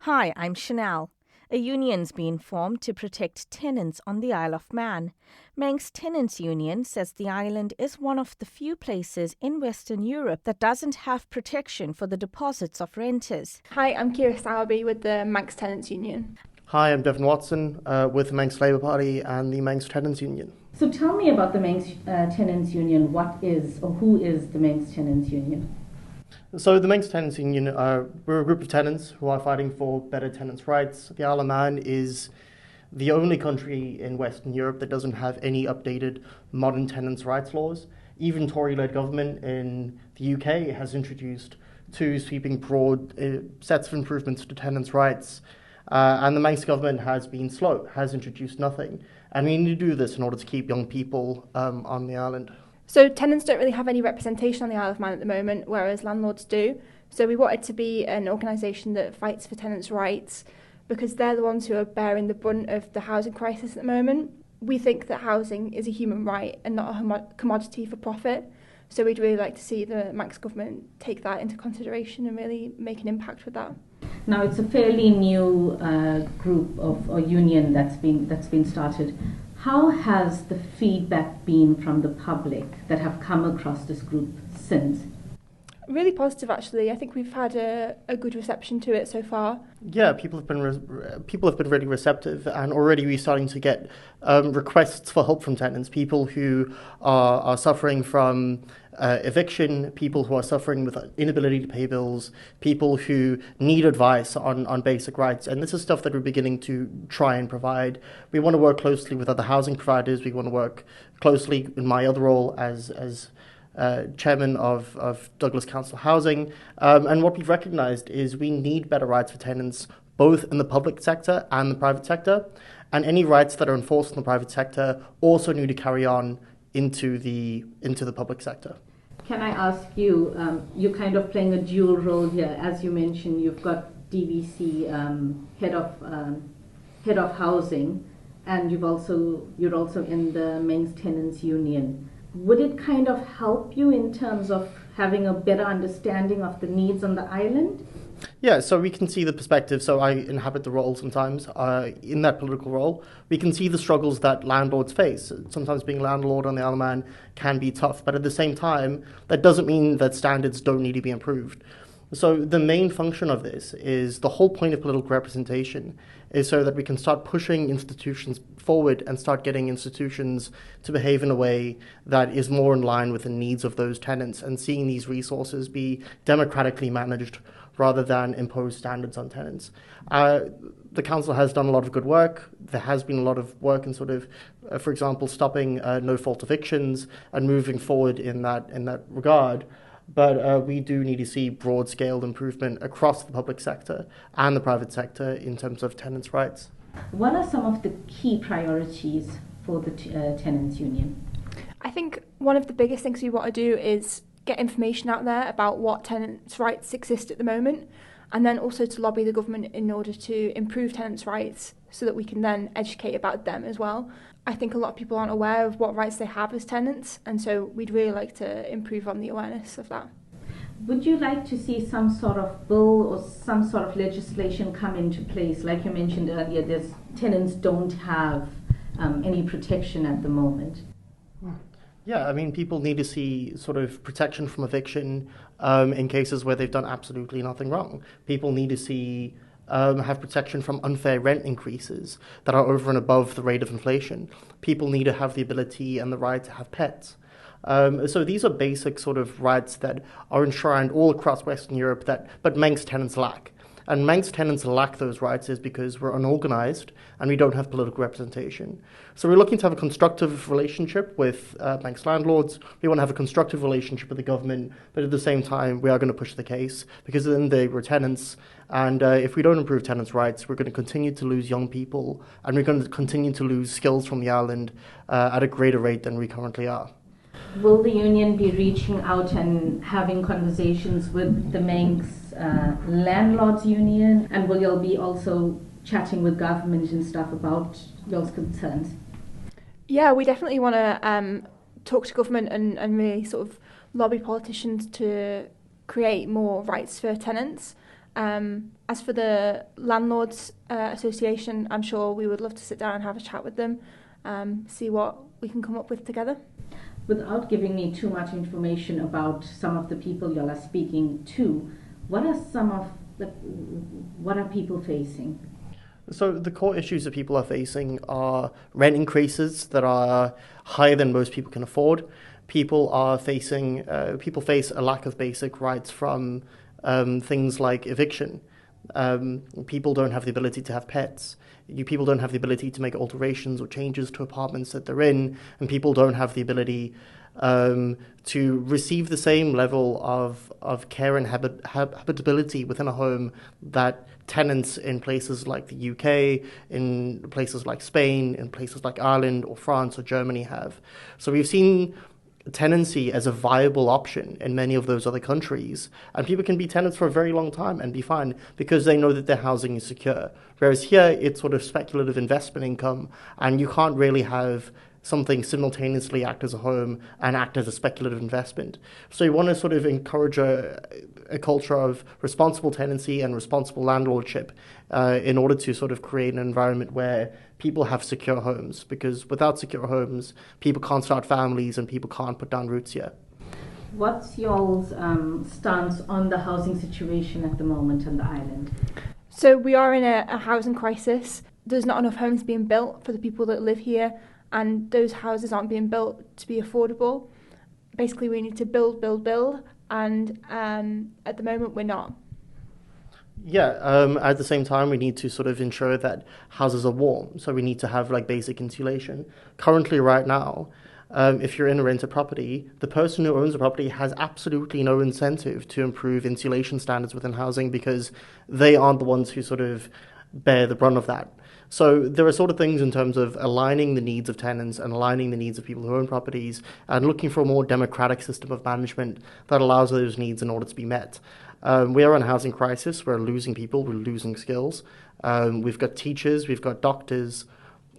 Hi, I'm Chanel. A union's been formed to protect tenants on the Isle of Man. Manx Tenants Union says the island is one of the few places in Western Europe that doesn't have protection for the deposits of renters. Hi, I'm Kira Sowerby with the Manx Tenants Union. Hi, I'm Devon Watson with the Manx Labour Party and the Manx Tenants Union. So tell me about the Manx Tenants Union. What is or who is the Manx Tenants Union? So the Manx Tenants Union, we're a group of tenants who are fighting for better tenants' rights. The Isle of Man is the only country in Western Europe that doesn't have any updated modern tenants' rights laws. Even Tory-led government in the UK has introduced two sweeping broad sets of improvements to tenants' rights. And the Manx government has been slow, has introduced nothing. And we need to do this in order to keep young people on the island. So tenants don't really have any representation on the Isle of Man at the moment, whereas landlords do. So we wanted to be an organisation that fights for tenants' rights because they're the ones who are bearing the brunt of the housing crisis at the moment. We think that housing is a human right and not a commodity for profit. So we'd really like to see the Manx government take that into consideration and really make an impact with that. Now it's a fairly new group or union that's been started. How has the feedback been from the public that have come across this group since? Really positive, actually. I think we've had a good reception to it so far. Yeah, people have been really receptive, and already we're starting to get requests for help from tenants. People who are suffering from eviction, people who are suffering with inability to pay bills, people who need advice on basic rights, and this is stuff that we're beginning to try and provide. We want to work closely with other housing providers. We want to work closely in my other role as chairman of Douglas Council Housing, and what we've recognised is we need better rights for tenants both in the public sector and the private sector, and any rights that are enforced in the private sector also need to carry on into the public sector. Can I ask you, you're kind of playing a dual role here. As you mentioned, you've got DVC head of housing, and you're also in the Manx Tenants Union. Would it kind of help you in terms of having a better understanding of the needs on the island? Yeah, so we can see the perspective. So I inhabit the role sometimes. In that political role, we can see the struggles that landlords face. Sometimes being a landlord on the Isle of Man can be tough, but at the same time, that doesn't mean that standards don't need to be improved. So the main function of this is the whole point of political representation is so that we can start pushing institutions forward and start getting institutions to behave in a way that is more in line with the needs of those tenants and seeing these resources be democratically managed rather than impose standards on tenants. The council has done a lot of good work. There has been a lot of work in sort of, for example, stopping no-fault evictions and moving forward in that regard. But we do need to see broad-scale improvement across the public sector and the private sector in terms of tenants' rights. What are some of the key priorities for the Tenants Union? I think one of the biggest things we want to do is get information out there about what tenants' rights exist at the moment, and then also to lobby the government in order to improve tenants' rights so that we can then educate about them as well. I think a lot of people aren't aware of what rights they have as tenants, and so we'd really like to improve on the awareness of that. Would you like to see some sort of bill or some sort of legislation come into place? Like you mentioned earlier, tenants don't have any protection at the moment. Yeah, I mean, people need to see sort of protection from eviction in cases where they've done absolutely nothing wrong. People need to see have protection from unfair rent increases that are over and above the rate of inflation. People need to have the ability and the right to have pets. So these are basic sort of rights that are enshrined all across Western Europe but Manx tenants lack. And Manx tenants lack those rights is because we're unorganised and we don't have political representation. So we're looking to have a constructive relationship with Manx landlords. We want to have a constructive relationship with the government, but at the same time, we are going to push the case because then we're tenants. And if we don't improve tenants' rights, we're going to continue to lose young people and we're going to continue to lose skills from the island at a greater rate than we currently are. Will the union be reaching out and having conversations with the Manx Landlords Union? And will you be also chatting with government and stuff about those concerns? Yeah, we definitely want to talk to government and really sort of lobby politicians to create more rights for tenants. As for the Landlords Association, I'm sure we would love to sit down and have a chat with them, see what we can come up with together. Without giving me too much information about some of the people you are speaking to, what are people facing? So the core issues that people are facing are rent increases that are higher than most people can afford. People face a lack of basic rights from things like eviction. People don't have the ability to have pets. People don't have the ability to make alterations or changes to apartments that they're in, and people don't have the ability to receive the same level of care and habitability within a home that tenants in places like the UK, in places like Spain, in places like Ireland or France or Germany have. So we've seen tenancy as a viable option in many of those other countries, and people can be tenants for a very long time and be fine because they know that their housing is secure. Whereas here, it's sort of speculative investment income, and you can't really have something simultaneously act as a home and act as a speculative investment. So you want to sort of encourage a culture of responsible tenancy and responsible landlordship in order to sort of create an environment where people have secure homes, because without secure homes, people can't start families and people can't put down roots here. What's y'all's stance on the housing situation at the moment on the island? So we are in a housing crisis. There's not enough homes being built for the people that live here, and those houses aren't being built to be affordable. Basically, we need to build, and at the moment we're not. Yeah, at the same time, we need to sort of ensure that houses are warm. So we need to have like basic insulation. Currently, right now, if you're in a rented property, the person who owns the property has absolutely no incentive to improve insulation standards within housing because they aren't the ones who sort of bear the brunt of that. So there are sort of things in terms of aligning the needs of tenants and aligning the needs of people who own properties and looking for a more democratic system of management that allows those needs in order to be met. We are in a housing crisis. We're losing people. We're losing skills. We've got teachers. We've got doctors.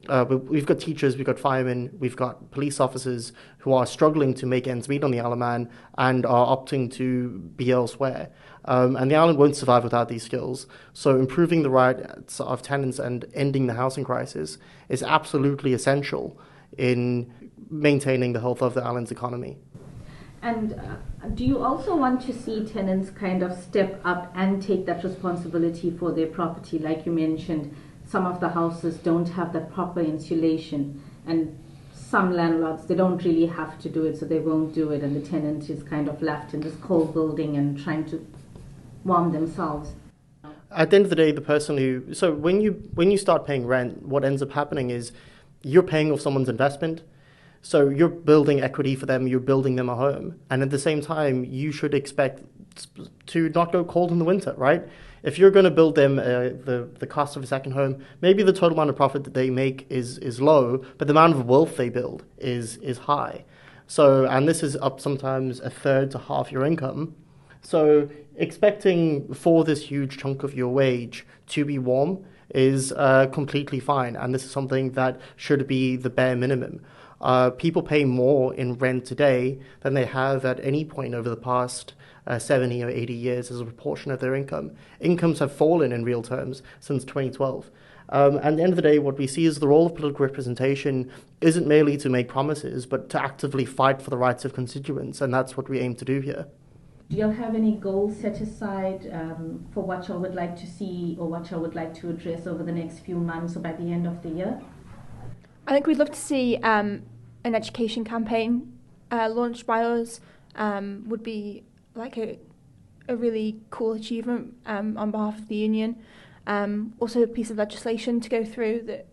We've got teachers. We've got firemen. We've got police officers who are struggling to make ends meet on the Isle of Man and are opting to be elsewhere. And the island won't survive without these skills. So improving the rights of tenants and ending the housing crisis is absolutely essential in maintaining the health of the island's economy. And do you also want to see tenants kind of step up and take that responsibility for their property? Like you mentioned, some of the houses don't have that proper insulation, and some landlords, they don't really have to do it, so they won't do it, and the tenant is kind of left in this cold building and trying to warm themselves. At the end of the day, when you start paying rent, what ends up happening is you're paying off someone's investment. So you're building equity for them, you're building them a home. And at the same time, you should expect to not go cold in the winter, right? If you're going to build them the cost of a second home, maybe the total amount of profit that they make is low, but the amount of wealth they build is high. So, and this is up sometimes a third to half your income. So expecting for this huge chunk of your wage to be warm is completely fine. And this is something that should be the bare minimum. People pay more in rent today than they have at any point over the past 70 or 80 years as a proportion of their income. Incomes have fallen in real terms since 2012. And at the end of the day, what we see is the role of political representation isn't merely to make promises, but to actively fight for the rights of constituents, and that's what we aim to do here. Do you have any goals set aside for what you would like to see or what you would like to address over the next few months or by the end of the year? I think we'd love to see an education campaign launched by us. Would be like a really cool achievement on behalf of the union. Also a piece of legislation to go through that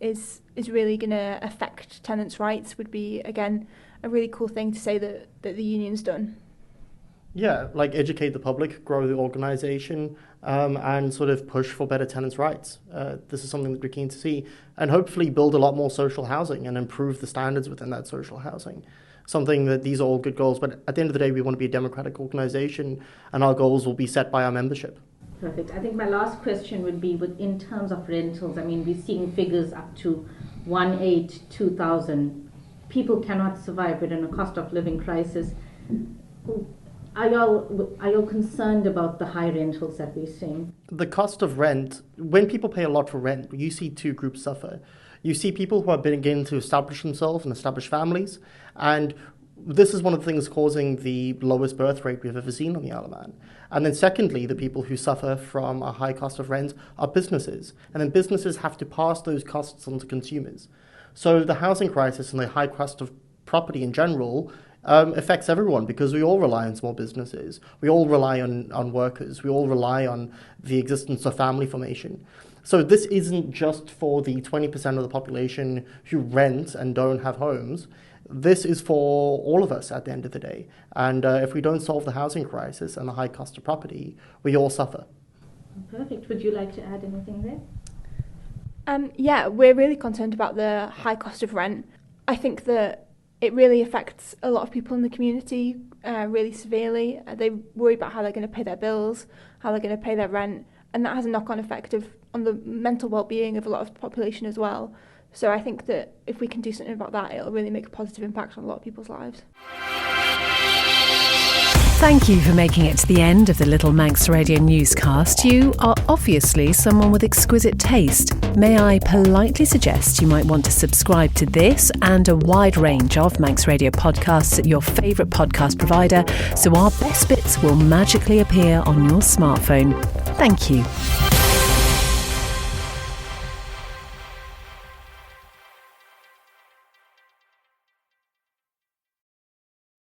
is really going to affect tenants' rights would be, again, a really cool thing to say that the union's done. Yeah, like educate the public, grow the organisation, and sort of push for better tenants' rights. This is something that we're keen to see, and hopefully build a lot more social housing and improve the standards within that social housing. Something that these are all good goals, but at the end of the day, we want to be a democratic organisation, and our goals will be set by our membership. Perfect. I think my last question would be in terms of rentals. I mean, we're seeing figures up to 2,000. People cannot survive within a cost of living crisis. Are y'all concerned about the high rentals that we're seeing? The cost of rent, when people pay a lot for rent, you see two groups suffer. You see people who are beginning to establish themselves and establish families, and this is one of the things causing the lowest birth rate we've ever seen on the Isle of Man. And then secondly, the people who suffer from a high cost of rent are businesses. And then businesses have to pass those costs on to consumers. So the housing crisis and the high cost of property in general affects everyone, because we all rely on small businesses. We all rely on workers. We all rely on the existence of family formation. So this isn't just for the 20% of the population who rent and don't have homes. This is for all of us at the end of the day. And if we don't solve the housing crisis and the high cost of property, we all suffer. Perfect. Would you like to add anything there? Yeah, we're really concerned about the high cost of rent. I think that it really affects a lot of people in the community really severely. They worry about how they're going to pay their bills, how they're going to pay their rent, and that has a knock-on effect on the mental well-being of a lot of the population as well. So I think that if we can do something about that, it'll really make a positive impact on a lot of people's lives. Thank you for making it to the end of the Little Manx Radio newscast. You are obviously someone with exquisite taste. May I politely suggest you might want to subscribe to this and a wide range of Manx Radio podcasts at your favourite podcast provider, so our best bits will magically appear on your smartphone. Thank you.